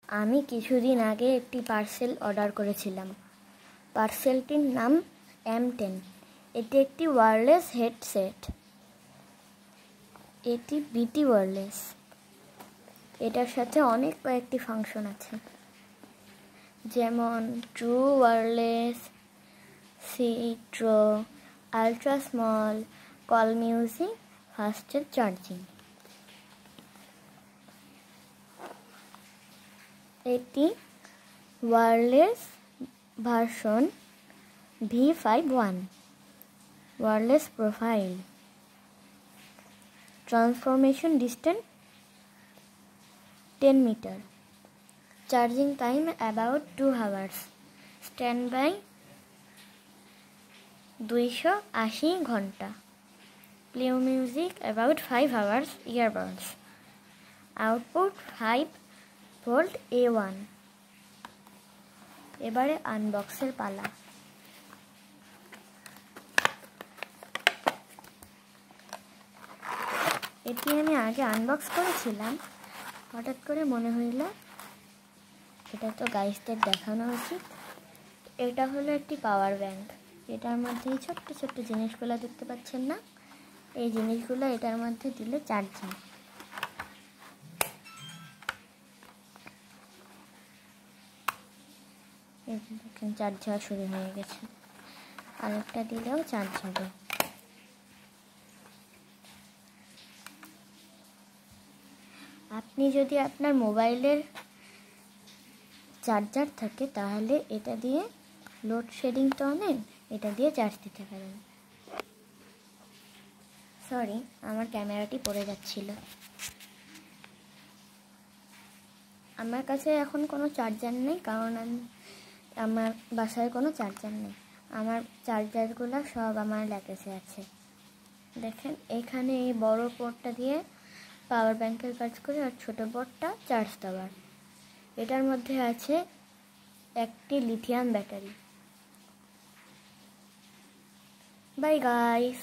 আমি কিছুদিন আগে একটি পার্সেল অর্ডার করেছিলাম। পার্সেলটির নাম M10। এটি একটি ওয়্যারলেস হেডসেট। এটি বিটি ওয়্যারলেস। এটার সাথে অনেক কয়েকটি ফাংশন আছে, যেমন ট্রু ওয়্যারলেস, সিট্রো, ultra small, call music, faster charging. এটি wireless version V51, wireless profile, transformation distance 10 metre, charging time about 2 hours, stand by 280 ঘন্টা, play music about 5 hours, earbuds, output 5V A1। এবারে আনবক্সের পালা। এটি আমি আগে আনবক্স করেছিলাম, হঠাৎ করে মনে হইল এটা তো গাইসদের দেখানো উচিত। এটা হলো একটি পাওয়ার ব্যাংক। এটার মধ্যে এই ছোট্ট ছোট্ট জিনিসগুলো দেখতে পাচ্ছেন না, এই জিনিসগুলো এটার মধ্যে দিলে চার্জ হয়। দেখেন চার্জ হওয়া শুরু হয়ে গেছে, আর একটা দিলেও চার্জ হবে। আপনি যদি আপনার মোবাইলের চার্জার থাকে তাহলে এটা দিয়ে লোডশেডিং তো নেন, এটা দিয়ে চার্জ দিতে পারেন। সরি, আমার ক্যামেরাটি পড়ে যাচ্ছিল। আমার কাছে এখন কোনো চার্জার নেই, কারণ আমার বাসায় কোনো চার্জার নেই। আমার চার্জারগুলো সব আমার ল্যাকেসে আছে। দেখেন এখানে এই বড় পোর্টটা দিয়ে পাওয়ার ব্যাংকের কাজ করে, আর ছোট পোর্টটা চার্জ দেওয়ার। এটার মধ্যে আছে একটি লিথিয়াম ব্যাটারি। Bye guys.